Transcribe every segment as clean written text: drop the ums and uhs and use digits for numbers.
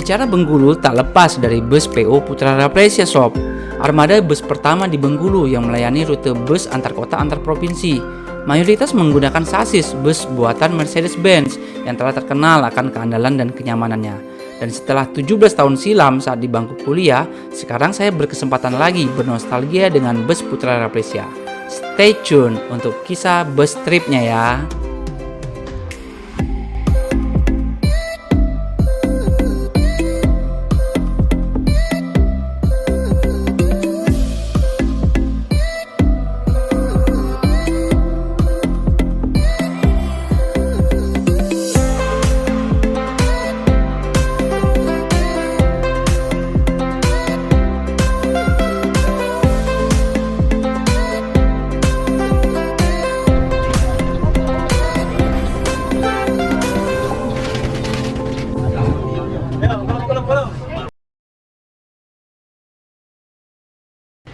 Bicara Bengkulu tak lepas dari bus PO Putra Rapresia Sob. Armada bus pertama di Bengkulu yang melayani rute bus antar kota antar provinsi. Mayoritas menggunakan sasis bus buatan Mercedes-Benz yang telah terkenal akan keandalan dan kenyamanannya. Dan setelah 17 tahun silam saat di bangku kuliah, sekarang saya berkesempatan lagi bernostalgia dengan bus Putra Rapresia. Stay tune untuk kisah bus tripnya ya.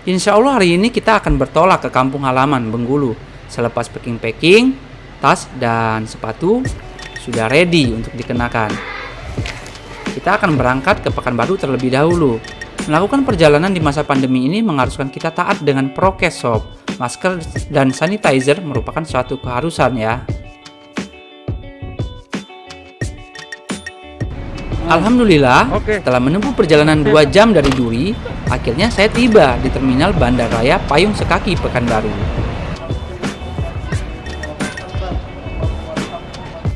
Insya Allah hari ini kita akan bertolak ke kampung halaman Bengkulu. Selepas packing-packing, tas dan sepatu sudah ready untuk dikenakan. Kita akan berangkat ke Pekanbaru terlebih dahulu. Melakukan perjalanan di masa pandemi ini mengharuskan kita taat dengan prokes sob. Masker dan sanitizer merupakan suatu keharusan ya. Alhamdulillah, setelah menempuh perjalanan 2 jam dari Duri, akhirnya saya tiba di terminal Bandar Raya Payung Sekaki, Pekanbaru.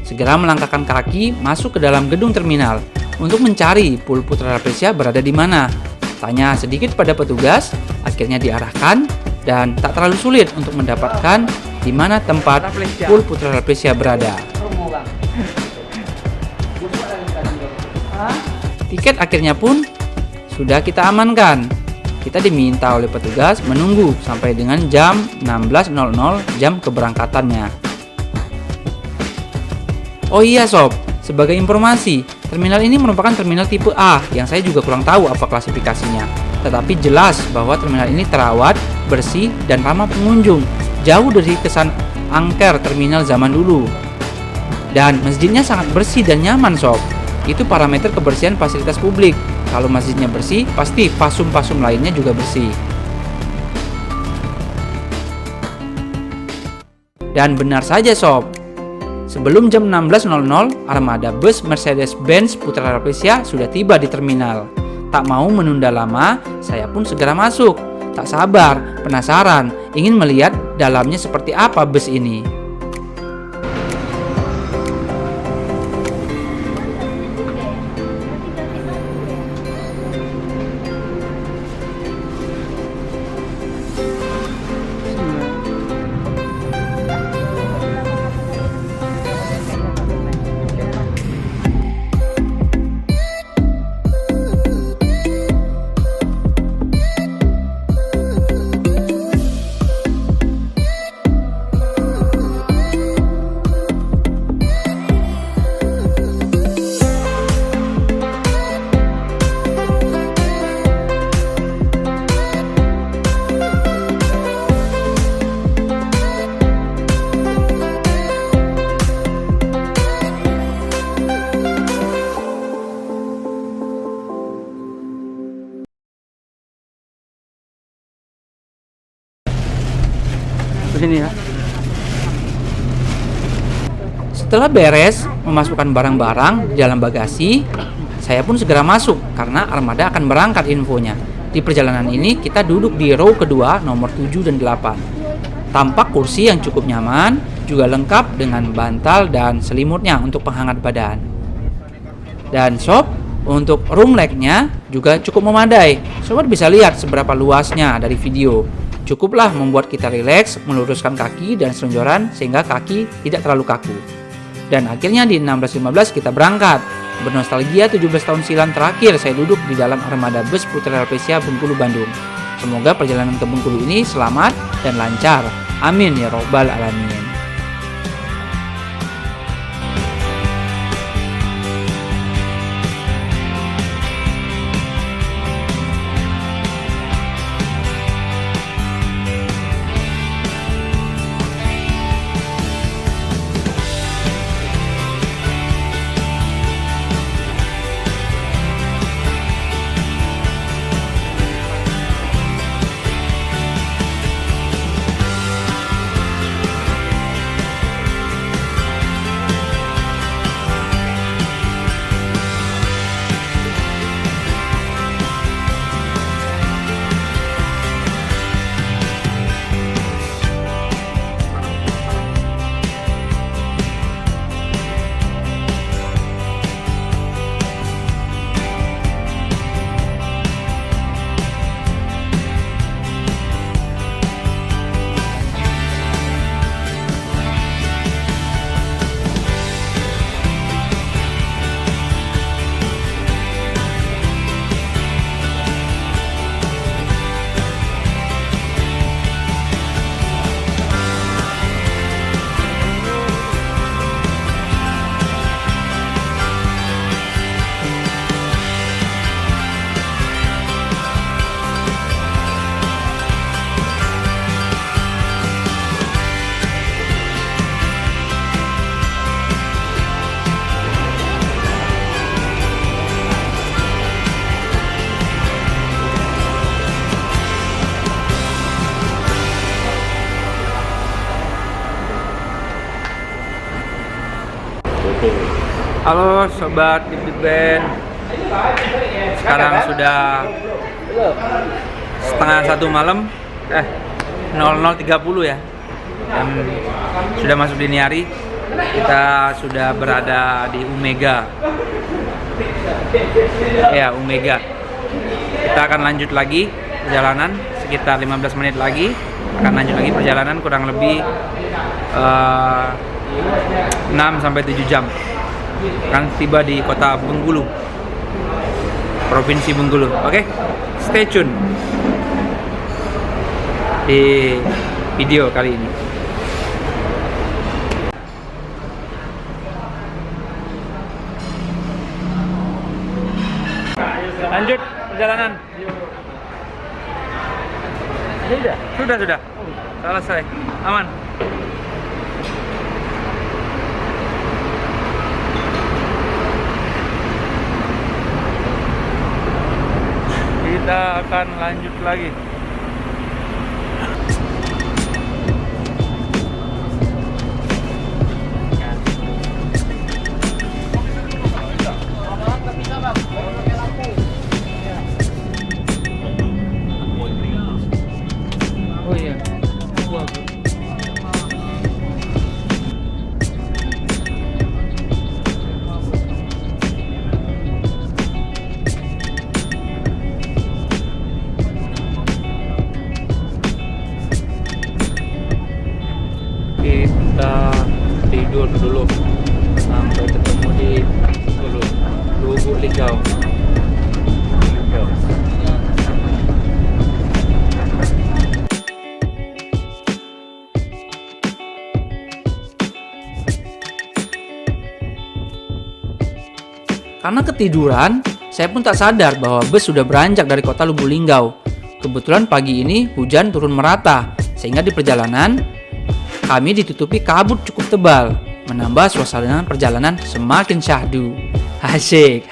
Segera melangkahkan kaki masuk ke dalam gedung terminal untuk mencari pool Putra Rapresia berada di mana. Tanya sedikit pada petugas, akhirnya diarahkan dan tak terlalu sulit untuk mendapatkan di mana tempat pool Putra Rapresia berada. Tiket akhirnya pun sudah kita amankan. Kita diminta oleh petugas menunggu sampai dengan jam 16.00 jam keberangkatannya. Oh iya sob, sebagai informasi, terminal ini merupakan terminal tipe A yang saya juga kurang tahu apa klasifikasinya. Tetapi jelas bahwa terminal ini terawat, bersih, dan ramah pengunjung. Jauh dari kesan angker terminal zaman dulu. Dan masjidnya sangat bersih dan nyaman sob. Itu parameter kebersihan fasilitas publik. Kalau masjidnya bersih, pasti pasum-pasum lainnya juga bersih. Dan benar saja sob, sebelum jam 16.00, armada bus Mercedes-Benz Putra Rapresia sudah tiba di terminal. Tak mau menunda lama, saya pun segera masuk. Tak sabar, penasaran, ingin melihat dalamnya seperti apa bus ini. Sini ya. Setelah beres memasukkan barang-barang di dalam bagasi, saya pun segera masuk karena armada akan berangkat infonya. Di perjalanan ini kita duduk di row kedua nomor 7 dan 8. Tampak kursi yang cukup nyaman, juga lengkap dengan bantal dan selimutnya untuk penghangat badan. Dan sob, untuk room leg-nya juga cukup memadai. Sobat bisa lihat seberapa luasnya dari video. Cukuplah membuat kita rileks, meluruskan kaki dan selonjoran sehingga kaki tidak terlalu kaku. Dan akhirnya di 16.15 kita berangkat. Bernostalgia 17 tahun silam terakhir saya duduk di dalam armada bus Putra Rapresia Bengkulu Bandung. Semoga perjalanan ke Bengkulu ini selamat dan lancar. Amin ya robbal alamin. Halo sobat Big Band. Sekarang sudah setengah 1 malam, 00.30 ya. Dan sudah masuk dini hari. Kita sudah berada di Umega. Ya, Umega. Kita akan lanjut lagi perjalanan sekitar 15 menit lagi. Akan lanjut lagi perjalanan kurang lebih 6-7 jam. Akan tiba di kota Bengkulu, Provinsi Bengkulu. Oke, stay tune di video kali ini. Lanjut perjalanan. Sudah. Selesai. Aman. Kita akan lanjut lagi. Oh iya. Kita tidur dulu sampai ketemu di Lubuk Linggau. Karena ketiduran, saya pun tak sadar bahwa bus sudah beranjak dari kota Lubuk Linggau. Kebetulan pagi ini hujan turun merata, sehingga di perjalanan kami ditutupi kabut cukup tebal, menambah suasana perjalanan semakin syahdu. Asyik.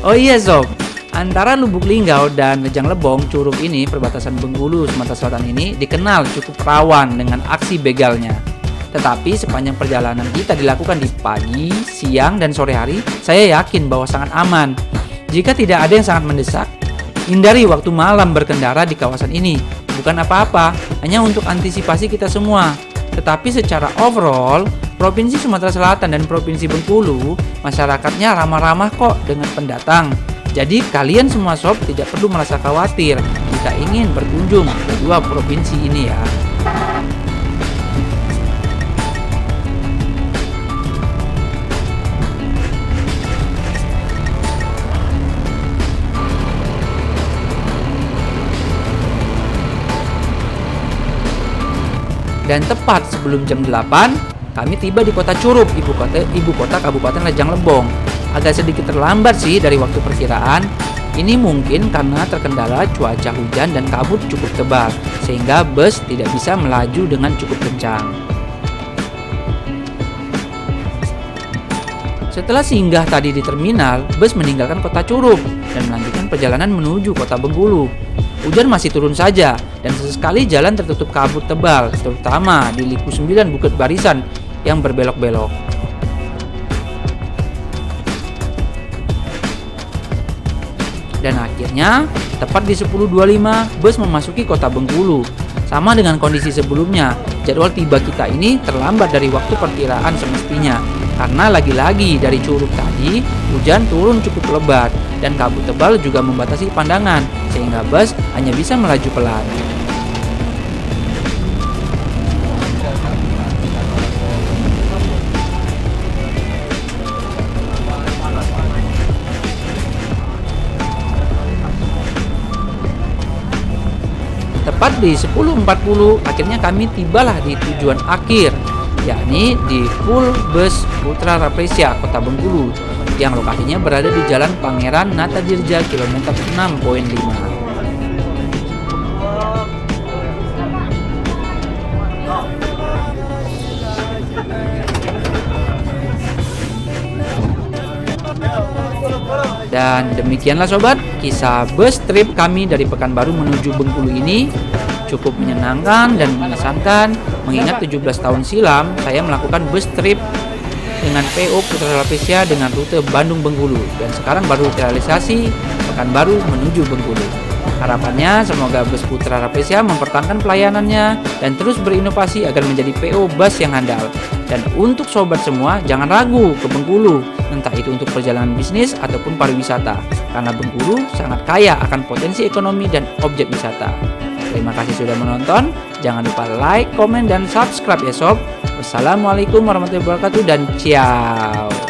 Oh iya sob, antara Lubuk Linggau dan Rejang Lebong Curug ini, perbatasan Bengkulu, Sumatera Selatan ini dikenal cukup rawan dengan aksi begalnya. Tetapi sepanjang perjalanan kita dilakukan di pagi, siang, dan sore hari, saya yakin bahwa sangat aman. Jika tidak ada yang sangat mendesak, hindari waktu malam berkendara di kawasan ini. Bukan apa-apa, hanya untuk antisipasi kita semua. Tetapi secara overall, Provinsi Sumatera Selatan dan Provinsi Bengkulu, masyarakatnya ramah-ramah kok dengan pendatang. Jadi kalian semua sob tidak perlu merasa khawatir jika ingin berkunjung ke dua provinsi ini ya. Dan tepat sebelum jam 8, kami tiba di kota Curug, ibu kota Kabupaten Rejang Lebong. Agak sedikit terlambat sih dari waktu perkiraan. Ini mungkin karena terkendala cuaca hujan dan kabut cukup tebal, sehingga bus tidak bisa melaju dengan cukup kencang. Setelah singgah tadi di terminal, bus meninggalkan kota Curug dan melanjutkan perjalanan menuju kota Bengkulu. Hujan masih turun saja, dan sesekali jalan tertutup kabut tebal, terutama di Liku 9 Bukit Barisan yang berbelok-belok. Dan akhirnya, tepat di 10.25, bus memasuki kota Bengkulu. Sama dengan kondisi sebelumnya, jadwal tiba kita ini terlambat dari waktu perkiraan semestinya. Karena lagi-lagi dari Curug tadi, hujan turun cukup lebat dan kabut tebal juga membatasi pandangan, sehingga bus hanya bisa melaju pelan. Tepat di 10.40, akhirnya kami tibalah di tujuan akhir, yakni di Full Bus Ultra Rapresia Kota Bengkulu, yang lokasinya berada di Jalan Pangeran Natadirja kilometer 6.5. Dan demikianlah sobat, kisah bus trip kami dari Pekanbaru menuju Bengkulu ini Cukup menyenangkan dan mengesankan, mengingat 17 tahun silam saya melakukan bus trip dengan PO Putra Rapesia dengan rute Bandung-Bengkulu, dan sekarang baru terrealisasi Pekanbaru menuju Bengkulu. Harapannya semoga bus Putra Rapesia mempertahankan pelayanannya dan terus berinovasi agar menjadi PO bus yang handal. Dan untuk sobat semua, jangan ragu ke Bengkulu, entah itu untuk perjalanan bisnis ataupun pariwisata, karena Bengkulu sangat kaya akan potensi ekonomi dan objek wisata. Terima kasih sudah menonton. Jangan lupa like, komen, dan subscribe ya sob. Wassalamualaikum warahmatullahi wabarakatuh dan ciao.